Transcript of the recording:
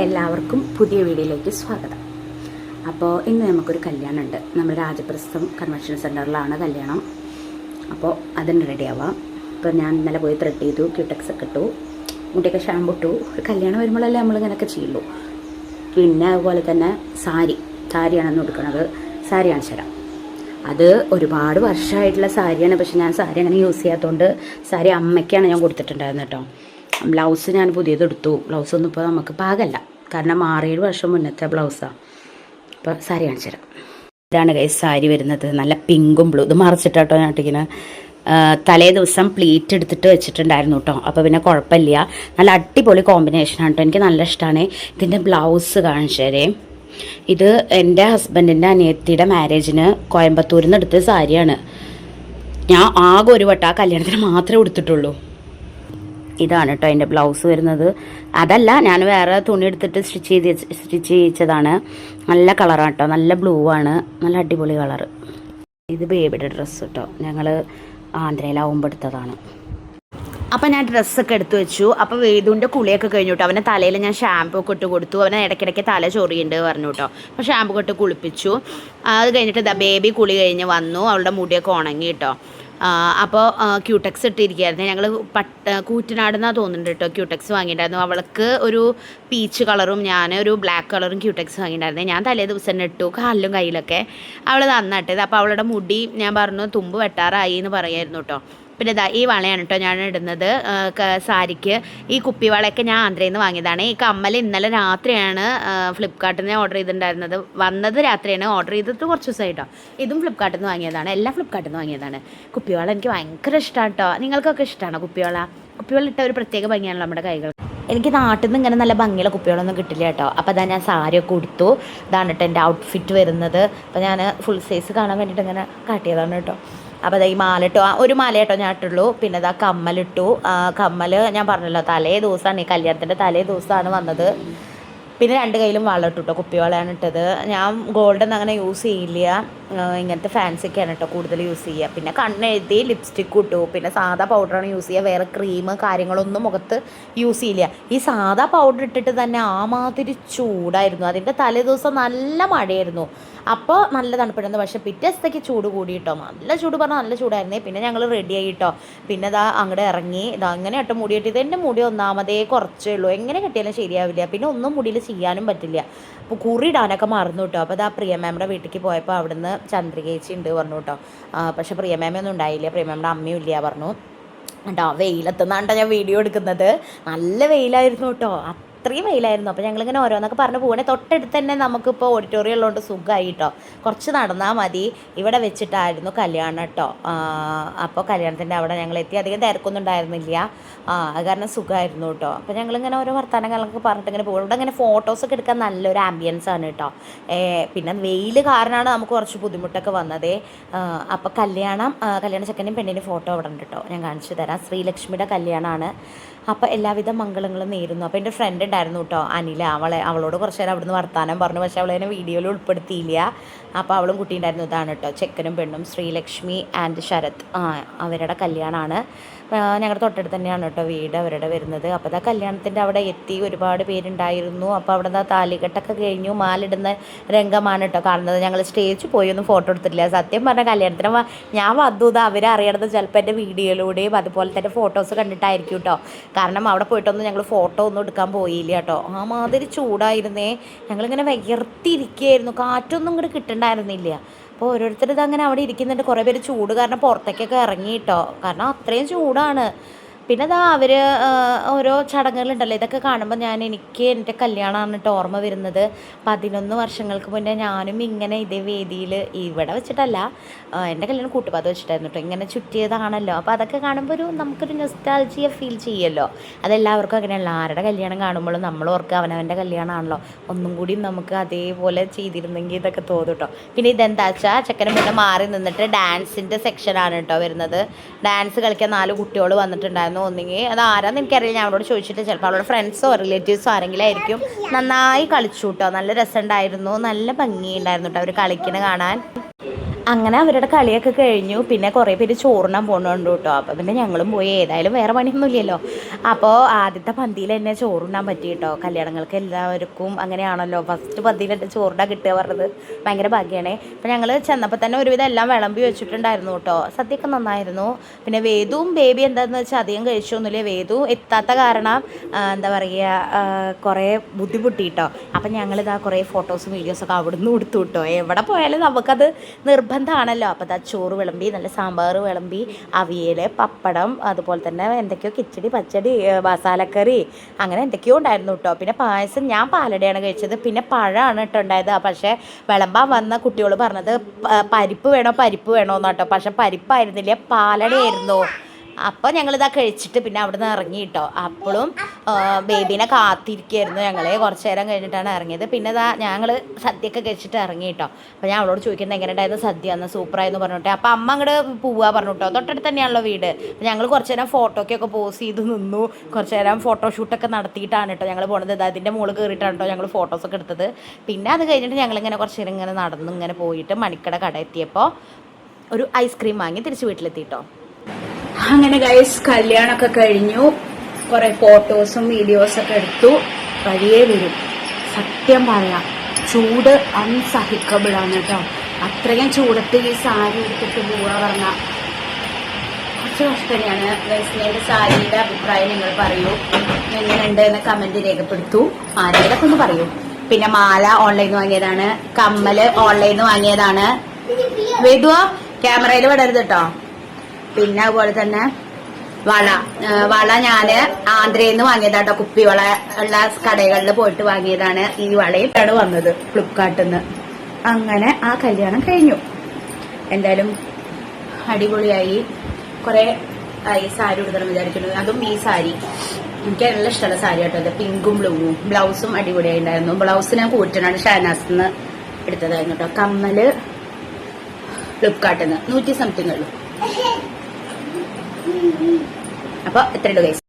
എല്ലാവർക്കും പുതിയ വീഡിയോയിലേക്ക് സ്വാഗതം. അപ്പോൾ ഇന്ന് നമുക്കൊരു കല്യാണം ഉണ്ട്. നമ്മൾ രാജപ്രസ്ഥം കൺവെൻഷൻ സെൻറ്ററിലാണ് കല്യാണം. അപ്പോൾ അതിന് റെഡിയാവാം. ഇപ്പോൾ ഞാൻ ഇന്നലെ പോയി ത്രെഡ് ചെയ്തു, ക്യൂടെക്സ് ഒക്കെ ഇട്ടു, മുടിയൊക്കെ ഷാമ്പു ഇട്ടു. ഒരു കല്യാണം വരുമ്പോഴല്ലേ നമ്മളിങ്ങനെയൊക്കെ ചെയ്യുള്ളൂ. പിന്നെ അതുപോലെ തന്നെ സാരിയാണെന്ന് കൊടുക്കുന്നത്. സാരി കാണിച്ചു തരാം. അത് ഒരുപാട് വർഷമായിട്ടുള്ള സാരിയാണ്. പക്ഷെ ഞാൻ സാരി അങ്ങനെ യൂസ് ചെയ്യാത്തതുകൊണ്ട് സാരി അമ്മയ്ക്കാണ് ഞാൻ കൊടുത്തിട്ടുണ്ടായിരുന്നത് കേട്ടോ. ബ്ലൗസ് ഞാൻ പുതിയതെടുത്തു. ബ്ലൗസൊന്നും ഇപ്പോൾ നമുക്ക് പാകല്ല, കാരണം 6-7 വർഷം മുന്നത്തെ ബ്ലൗസാണ്. അപ്പോൾ സാരി കാണിച്ചു തരാം. ഇതാണ് കൈ സാരി വരുന്നത്. നല്ല പിങ്കും ബ്ലൂ. ഇത് മറിച്ചിട്ടോ ഞാട്ടിങ്ങനെ തലേ ദിവസം പ്ലീറ്റ് എടുത്തിട്ട് വെച്ചിട്ടുണ്ടായിരുന്നു കേട്ടോ. അപ്പോൾ പിന്നെ കുഴപ്പമില്ല. നല്ല അടിപൊളി കോമ്പിനേഷനാണ് കേട്ടോ. എനിക്ക് നല്ല ഇഷ്ടമാണ്. ഇതിൻ്റെ ബ്ലൗസ് കാണിച്ചു തരേം. ഇത് എൻ്റെ ഹസ്ബൻഡിൻ്റെ അനിയത്തിയുടെ മാരേജിന് കോയമ്പത്തൂരിൽ നിന്ന് എടുത്ത സാരിയാണ്. ഞാൻ ആകെ ഒരു വട്ടം ആ കല്യാണത്തിന് മാത്രമേ എടുത്തിട്ടുള്ളൂ. ഇതാണ് കേട്ടോ അതിൻ്റെ ബ്ലൗസ് വരുന്നത്. അതല്ല, ഞാൻ വേറെ തുണി എടുത്തിട്ട് സ്റ്റിച്ച് ചെയ്യിച്ചതാണ്. നല്ല കളറാണ് കേട്ടോ. നല്ല ബ്ലൂ ആണ്. നല്ല അടിപൊളി കളറ്. ഇത് ബേബിയുടെ ഡ്രസ്സ് കേട്ടോ. ഞങ്ങൾ ആന്ധ്രയിലാവുമ്പോൾ എടുത്തതാണ്. അപ്പം ഞാൻ ഡ്രസ്സൊക്കെ എടുത്തു വെച്ചു. അപ്പോൾ വേദുവിൻ്റെ കുളിയൊക്കെ കഴിഞ്ഞു കേട്ടോ. അവൻ്റെ തലയിൽ ഞാൻ ഷാമ്പു ഒക്കെ ഇട്ട് കൊടുത്തു. അവനെ ഇടയ്ക്കിടയ്ക്ക് തല ചൊറിയുണ്ട് പറഞ്ഞു കേട്ടോ. അപ്പോൾ ഷാമ്പു ഒക്കെ ഇട്ട് കുളിപ്പിച്ചു. അത് കഴിഞ്ഞിട്ട് ബേബി കുളി കഴിഞ്ഞ് വന്നു. അവളുടെ മുടിയൊക്കെ ഉണങ്ങി കേട്ടോ. അപ്പോൾ ക്യൂടെക്സ് ഇട്ടിരിക്കുകയായിരുന്നു. ഞങ്ങൾ കൂറ്റനാടെന്നാണ് തോന്നുന്നുണ്ട് കേട്ടോ. ക്യൂടെക്സ് വാങ്ങിയിട്ടുണ്ടായിരുന്നു. അവൾക്ക് ഒരു പീച്ച് കളറും ഞാൻ ഒരു ബ്ലാക്ക് കളറും ക്യൂടെക്സ് വാങ്ങിയിട്ടുണ്ടായിരുന്നു. ഞാൻ തലേ ദിവസം തന്നെ ഇട്ടു, കാലിലും കയ്യിലൊക്കെ. അവൾ നന്നിട്ടത്. അപ്പോൾ അവളുടെ മുടി ഞാൻ പറഞ്ഞു തുമ്പ് വെട്ടാറായി എന്ന് പറയായിരുന്നു കേട്ടോ. പിന്നെ ഇതാ ഈ വളയാണ് കേട്ടോ ഞാൻ ഇടുന്നത് സാരിക്ക്. ഈ കുപ്പിവളയൊക്കെ ഞാൻ ആന്ധ്രയിൽ നിന്ന് വാങ്ങിയതാണ്. ഈ കമ്മൽ ഇന്നലെ രാത്രിയാണ് ഫ്ലിപ്കാർട്ടിൽ നിന്ന് ഓർഡർ ചെയ്തിട്ടുണ്ടായിരുന്നത്. വന്നത് രാത്രിയാണ്. ഓർഡർ ചെയ്തിട്ട് കുറച്ച് ദിവസമായി കേട്ടോ. ഇതും ഫ്ലിപ്കാർട്ടിൽ നിന്ന് വാങ്ങിയതാണ്. എല്ലാം ഫ്ലിപ്കാർട്ടിൽ നിന്ന് വാങ്ങിയതാണ്. കുപ്പിവള എനിക്ക് ഭയങ്കര ഇഷ്ടമാണ് കേട്ടോ. നിങ്ങൾക്കൊക്കെ ഇഷ്ടമാണോ കുപ്പിവള? കുപ്പിവള ഇട്ട ഒരു പ്രത്യേക ഭംഗിയാണല്ലോ നമ്മുടെ കൈകൾ. എനിക്ക് നാട്ടിൽ നിന്ന് ഇങ്ങനെ നല്ല ഭംഗിയുള്ള കുപ്പികളൊന്നും കിട്ടില്ല കേട്ടോ. അപ്പോൾ അതാ ഞാൻ സാരിയൊക്കെ കൊടുത്തു. ഇതാണ് കേട്ടോ എൻ്റെ ഔട്ട്ഫിറ്റ് വരുന്നത്. അപ്പോൾ ഞാൻ ഫുൾ സൈസ് കാണാൻ വേണ്ടിയിട്ട് ഇങ്ങനെ കാട്ടിയതാണ് കേട്ടോ. അപ്പോൾ അതാ ഈ മാലിട്ടോ, ഒരു മാല കേട്ടോ ഞാൻ ഇട്ടുള്ളൂ. പിന്നെ ഇതാ കമ്മലിട്ടു. കമ്മൽ ഞാൻ പറഞ്ഞല്ലോ തലേ ദിവസമാണ്, ഈ കല്യാണത്തിൻ്റെ തലേ ദിവസമാണ് വന്നത്. പിന്നെ 2 കയ്യിലും വള ഇട്ടു കേട്ടോ. കുപ്പിവളയാണ് ഇട്ടത്. ഞാൻ ഗോൾഡൊന്നും അങ്ങനെ യൂസ് ചെയ്യില്ല. ഇങ്ങനത്തെ ഫാൻസിയൊക്കെയാണ് കേട്ടോ കൂടുതൽ യൂസ് ചെയ്യുക. പിന്നെ കണ്ണെഴുതി ലിപ്സ്റ്റിക്ക് ഇട്ടു. പിന്നെ സാധാ പൗഡറാണ് യൂസ് ചെയ്യുക. വേറെ ക്രീം കാര്യങ്ങളൊന്നും മുഖത്ത് യൂസ് ചെയ്യില്ല. ഈ സാധാ പൗഡർ ഇട്ടിട്ട് തന്നെ ആ മാതിരി ചൂടായിരുന്നു. അതിൻ്റെ തലേ ദിവസം നല്ല മഴയായിരുന്നു. അപ്പോൾ നല്ല തണുപ്പിടുന്നു. പക്ഷേ പിറ്റേ ദിവസത്തേക്ക് ചൂട് കൂടി കേട്ടോ. നല്ല ചൂട് പറഞ്ഞാൽ നല്ല ചൂടായിരുന്നേ. പിന്നെ ഞങ്ങൾ റെഡി ആയി കേട്ടോ. പിന്നെ ഇതാ അങ്ങോട്ട് ഇറങ്ങി. ഇതാ അങ്ങനെ കേട്ടോ മുടി കെട്ടി. ഇതെൻ്റെ മുടി ഒന്നാമതേ കുറച്ചേ ഉള്ളൂ. എങ്ങനെ കെട്ടിയാലും ശരിയാവില്ല. പിന്നെ ഒന്നും മുടിയിൽ ചെയ്യാനും പറ്റില്ല. അപ്പോൾ കുറിയിടാനൊക്കെ മറന്നു കേട്ടോ. അപ്പോൾ ഇതാ പ്രിയ മാമിൻ്റെ വീട്ടിലേക്ക് പോയപ്പോൾ അവിടുന്ന് ചന്ദ്രികേച്ചി ഉണ്ട് പറഞ്ഞു കേട്ടോ. പക്ഷേ പ്രിയ മാമയൊന്നും ഉണ്ടായില്ല. പ്രിയ മാമിൻ്റെ അമ്മയും ഇല്ല പറഞ്ഞു കേട്ടോ. വെയിലെത്തുന്നാണ്ടോ ഞാൻ വീഡിയോ എടുക്കുന്നത്. നല്ല വെയിലായിരുന്നു കേട്ടോ. അത്രയും വെയിലായിരുന്നു. അപ്പോൾ ഞങ്ങളിങ്ങനെ ഓരോന്നൊക്കെ പറഞ്ഞ് പോകണേ. തൊട്ടടുത്ത് തന്നെ നമുക്കിപ്പോൾ ഓഡിറ്റോറിയം ഉള്ളതുകൊണ്ട് സുഖമായി കേട്ടോ. കുറച്ച് നടന്നാൽ മതി. ഇവിടെ വെച്ചിട്ടായിരുന്നു കല്യാണം കേട്ടോ. അപ്പോൾ കല്യാണത്തിൻ്റെ അവിടെ ഞങ്ങൾ എത്തി. അധികം തിരക്കൊന്നും ഉണ്ടായിരുന്നില്ല. അത് കാരണം സുഖമായിരുന്നു കേട്ടോ. അപ്പോൾ ഞങ്ങളിങ്ങനെ ഓരോ വർത്തമാനങ്ങളൊക്കെ പറഞ്ഞിട്ട് ഇങ്ങനെ പോകും. ഇവിടെ ഇങ്ങനെ ഫോട്ടോസൊക്കെ എടുക്കാൻ നല്ലൊരു ആംബിയൻസ് ആണ് കേട്ടോ. പിന്നെ വെയിൽ കാരണമാണ് നമുക്ക് കുറച്ച് ബുദ്ധിമുട്ടൊക്കെ വന്നത്. അപ്പോൾ കല്യാണ ചെക്കൻ്റെയും പെണ്ണിൻ്റെയും ഫോട്ടോ അവിടെ ഉണ്ട് കേട്ടോ. ഞാൻ കാണിച്ചു തരാം. ശ്രീലക്ഷ്മിയുടെ കല്യാണമാണ്. അപ്പോൾ എല്ലാവിധ മംഗളങ്ങളും നേരുന്നു. അപ്പോൾ എൻ്റെ ഫ്രണ്ട് ഉണ്ടായിരുന്നു കേട്ടോ, അനില. അവളോട് കുറച്ച് നേരം അവിടുന്ന് വർത്താനം പറഞ്ഞു. പക്ഷേ അവളതിനെ വീഡിയോയിൽ ഉൾപ്പെടുത്തിയില്ല. അപ്പോൾ അവളും കുട്ടിയുണ്ടായിരുന്നു. ഇതാണ് കേട്ടോ ചെക്കനും പെണ്ണും, ശ്രീലക്ഷ്മി ആൻഡ് ശരത്. അവരുടെ കല്യാണമാണ്. ഞങ്ങളുടെ തൊട്ടടുത്ത് തന്നെയാണ് കേട്ടോ വീട് അവരുടെ വരുന്നത്. അപ്പോൾ ആ കല്യാണത്തിൻ്റെ അവിടെ എത്തി. ഒരുപാട് പേരുണ്ടായിരുന്നു. അപ്പോൾ അവിടെ നിന്ന് താലികെട്ടൊക്കെ കഴിഞ്ഞു. മാലിടുന്ന രംഗമാണ് കേട്ടോ കാണുന്നത്. ഞങ്ങൾ സ്റ്റേജിൽ പോയി ഒന്നും ഫോട്ടോ എടുത്തിട്ടില്ല. സത്യം പറഞ്ഞ കല്യാണത്തിന് ഞാൻ വന്നു. അവരറിയണത് ചിലപ്പോൾ എൻ്റെ വീഡിയോയിലൂടെയും അതുപോലെ തന്നെ ഫോട്ടോസ് കണ്ടിട്ടായിരിക്കും കേട്ടോ. കാരണം അവിടെ പോയിട്ടൊന്നും ഞങ്ങൾ ഫോട്ടോ ഒന്നും എടുക്കാൻ പോയില്ല കേട്ടോ. ആ മാതിരി ചൂടായിരുന്നേ. ഞങ്ങളിങ്ങനെ വിയർത്തിരിക്കുകയായിരുന്നു. കാറ്റൊന്നും ഇങ്ങോട്ട് കിട്ടണ്ടായിരുന്നില്ല. അപ്പോൾ ഓരോരുത്തർ ഇതങ്ങനെ അവിടെ ഇരിക്കുന്നുണ്ട്. കുറേ പേര് ചൂട് കാരണം പുറത്തേക്കൊക്കെ ഇറങ്ങി കേട്ടോ. കാരണം അത്രയും ചൂടാണ്. പിന്നെ അതാ അവർ ഓരോ ചടങ്ങുകളുണ്ടല്ലോ. ഇതൊക്കെ കാണുമ്പോൾ എനിക്ക് എൻ്റെ കല്യാണമാണ് കേട്ടോ ഓർമ്മ വരുന്നത്. 11 വർഷങ്ങൾക്ക് മുന്നേ ഞാനും ഇങ്ങനെ ഇതേ വേദിയിൽ, ഇവിടെ വെച്ചിട്ടല്ല, എൻ്റെ കല്യാണം കൂട്ടുപാത വെച്ചിട്ടായിരുന്നു കേട്ടോ. ഇങ്ങനെ ചുറ്റിയതാണല്ലോ. അപ്പോൾ അതൊക്കെ കാണുമ്പോൾ നമുക്കൊരു നൊസ്റ്റാൾജിയ ഫീൽ ചെയ്യുമല്ലോ. അതെല്ലാവർക്കും അങ്ങനെയല്ല. ആരുടെ കല്യാണം കാണുമ്പോഴും നമ്മൾ ഓർക്കുക അവനവൻ്റെ കല്യാണമാണല്ലോ, ഒന്നും കൂടി നമുക്ക് അതേപോലെ ചെയ്തിരുന്നെങ്കിൽ ഇതൊക്കെ തോന്നും കേട്ടോ. പിന്നെ ഇതെന്താ വെച്ചാൽ ചെക്കനും പിന്നെ മാറി നിന്നിട്ട് ഡാൻസിൻ്റെ സെക്ഷനാണ് കേട്ടോ വരുന്നത്. ഡാൻസ് കളിക്കാൻ 4 കുട്ടികൾ വന്നിട്ടുണ്ടായിരുന്നു. ഒന്നെങ്കിൽ അത് ആരാന്ന് എനിക്കറിയില്ല. ഞാൻ അവരോട് ചോദിച്ചിട്ട് ചിലപ്പോൾ അവളുടെ ഫ്രണ്ട്സോ റിലേറ്റീവ്സോ ആരെങ്കിലും ആയിരിക്കും. നന്നായി കളിച്ചു കേട്ടോ. നല്ല രസമുണ്ടായിരുന്നു. നല്ല ഭംഗിയുണ്ടായിരുന്നു കേട്ടോ അവർ കളിക്കണ കാണാൻ. അങ്ങനെ അവരുടെ കളിയൊക്കെ കഴിഞ്ഞു. പിന്നെ കുറേ പേര് ചോറിനാൻ പോകുന്നുണ്ട് കേട്ടോ. അപ്പോൾ പിന്നെ ഞങ്ങളും പോയി, ഏതായാലും വേറെ പണിയൊന്നുമില്ലല്ലോ. അപ്പോൾ ആദ്യത്തെ പന്തിയിൽ തന്നെ ചോറുണ്ണാൻ പറ്റി കേട്ടോ. കല്യാണങ്ങൾക്ക് എല്ലാവർക്കും അങ്ങനെയാണല്ലോ, ഫസ്റ്റ് പന്തിയിൽ തന്നെ ചോറിനാൻ കിട്ടുക പറഞ്ഞത് ഭയങ്കര ഭാഗ്യമാണ്. അപ്പോൾ ഞങ്ങൾ ചെന്നപ്പോൾ തന്നെ ഒരുവിധം എല്ലാം വിളമ്പി വെച്ചിട്ടുണ്ടായിരുന്നു കേട്ടോ. സദ്യയൊക്കെ നന്നായിരുന്നു. പിന്നെ വേദുവും ബേബി എന്താണെന്ന് വെച്ചാൽ അധികം കഴിച്ചൊന്നുമില്ല. വേദു എത്താത്ത കാരണം എന്താ പറയുക, കുറേ ബുദ്ധിമുട്ടി കേട്ടോ. അപ്പം ഞങ്ങളിതാ കുറേ ഫോട്ടോസും വീഡിയോസൊക്കെ അവിടുന്ന് കൊടുത്തു കേട്ടോ. എവിടെ പോയാലും നമുക്കത് നിർബന്ധമാണല്ലോ. അപ്പോൾ അത് ചോറ് വിളമ്പി, നല്ല സാമ്പാർ വിളമ്പി, അവിയൽ, പപ്പടം, അതുപോലെ തന്നെ എന്തൊക്കെയോ കിച്ചടി, പച്ചടി, മസാലക്കറി, അങ്ങനെ എന്തൊക്കെയോ ഉണ്ടായിരുന്നു കേട്ടോ. പിന്നെ പായസം ഞാൻ പാലടയാണ് കഴിച്ചത്. പിന്നെ പഴമാണ് കേട്ടോ ഉണ്ടായത്. പക്ഷേ വിളമ്പാൻ വന്ന കുട്ടികൾ പറഞ്ഞത് പരിപ്പ് വേണോ എന്നാട്ടോ. പക്ഷെ പരിപ്പായിരുന്നില്ല, പാലടയായിരുന്നു. അപ്പോൾ ഞങ്ങളിതാ കഴിച്ചിട്ട് പിന്നെ അവിടെ നിന്ന് ഇറങ്ങി കേട്ടോ. അപ്പോഴും ബേബീനെ കാത്തിരിക്കുകയായിരുന്നു ഞങ്ങൾ. കുറച്ച് നേരം കഴിഞ്ഞിട്ടാണ് ഇറങ്ങിയത്. പിന്നെ ഇതാ ഞങ്ങൾ സദ്യയൊക്കെ കഴിച്ചിട്ട് ഇറങ്ങി കേട്ടോ. അപ്പോൾ ഞാൻ അവളോട് ചോദിക്കുന്നത് എങ്ങനെ ഉണ്ടായിരുന്നു സദ്യ എന്ന്, സൂപ്പറായെന്ന് പറഞ്ഞിട്ട്. അപ്പോൾ അമ്മ അങ്ങോട്ട് പോവുക പറഞ്ഞു കേട്ടോ. തൊട്ടടുത്ത് തന്നെയാണല്ലോ വീട്. ഞങ്ങൾ കുറച്ച് നേരം ഫോട്ടോക്കൊക്കെ പോസ് ചെയ്ത് നിന്നു. കുറച്ച് നേരം ഫോട്ടോഷൂട്ടൊക്കെ നടത്തിയിട്ടാണ് കേട്ടോ ഞങ്ങൾ പോണത്. അതിൻ്റെ മുകളിൽ കയറിയിട്ടാണ് കേട്ടോ ഞങ്ങൾ ഫോട്ടോസൊക്കെ എടുത്തത്. പിന്നെ അത് കഴിഞ്ഞിട്ട് ഞങ്ങളിങ്ങനെ കുറച്ച് നേരം ഇങ്ങനെ നടന്നു ഇങ്ങനെ പോയിട്ട് മണിക്കട കട എത്തിയപ്പോൾ ഒരു ഐസ്ക്രീം വാങ്ങി തിരിച്ച് വീട്ടിലെത്തിയിട്ടോ. അങ്ങനെ ഗൈസ് കല്യാണമൊക്കെ കഴിഞ്ഞു. കുറെ ഫോട്ടോസും വീഡിയോസൊക്കെ എടുത്തു. വഴിയേ വരും. സത്യം പറയാം, ചൂട് അൺസഹിക്കബിളാണ് കേട്ടോ. അത്രയും ചൂടത്ത് ഈ സാരി എടുത്തിട്ട് പോവുക പറഞ്ഞാൽ കുറച്ച് കഷ്ടം തന്നെയാണ്. ഗൈസിന്റെ സാരിയുടെ അഭിപ്രായം നിങ്ങൾ പറയൂ, എങ്ങനെയുണ്ട് എന്ന് കമന്റ് രേഖപ്പെടുത്തൂ. ആരെങ്കിലൊക്കെ ഒന്ന് പറയൂ. പിന്നെ മാല ഓൺലൈനിൽ വാങ്ങിയതാണ്, കമ്മല് ഓൺലൈനിൽ വാങ്ങിയതാണ്. വേദുവോ ക്യാമറയിൽ വിടരുത് കേട്ടോ. പിന്നെ അതുപോലെ തന്നെ വള ഞാന് ആന്ധ്രയിൽ നിന്ന് വാങ്ങിയതാട്ടോ. കുപ്പിവള ഉള്ള കടകളിൽ പോയിട്ട് വാങ്ങിയതാണ്. ഈ വളയിലാണ് വന്നത് ഫ്ലിപ്കാർട്ടിൽ നിന്ന്. അങ്ങനെ ആ കല്യാണം കഴിഞ്ഞു. എന്തായാലും അടിപൊളിയായി. കുറെ ഈ സാരി എടുക്കണം വിചാരിക്കുന്നു. അതും ഈ സാരി എനിക്ക് നല്ല ഇഷ്ടമുള്ള സാരി കേട്ടോ. അത് പിങ്കും ബ്ലൂവും. ബ്ലൗസും അടിപൊളിയായി ഉണ്ടായിരുന്നു. ബ്ലൗസ് ഞാൻ കൂറ്റനാണ് ഷാനാസിൽ നിന്ന് എടുത്തതായിരുന്നു കേട്ടോ. കമ്മല് ഫ്ലിപ്കാർട്ടിൽ നിന്ന് 100 സംതിങ് ഉള്ളൂ. അപ്പൊ എത്രയുണ്ട് ഗൈസ്.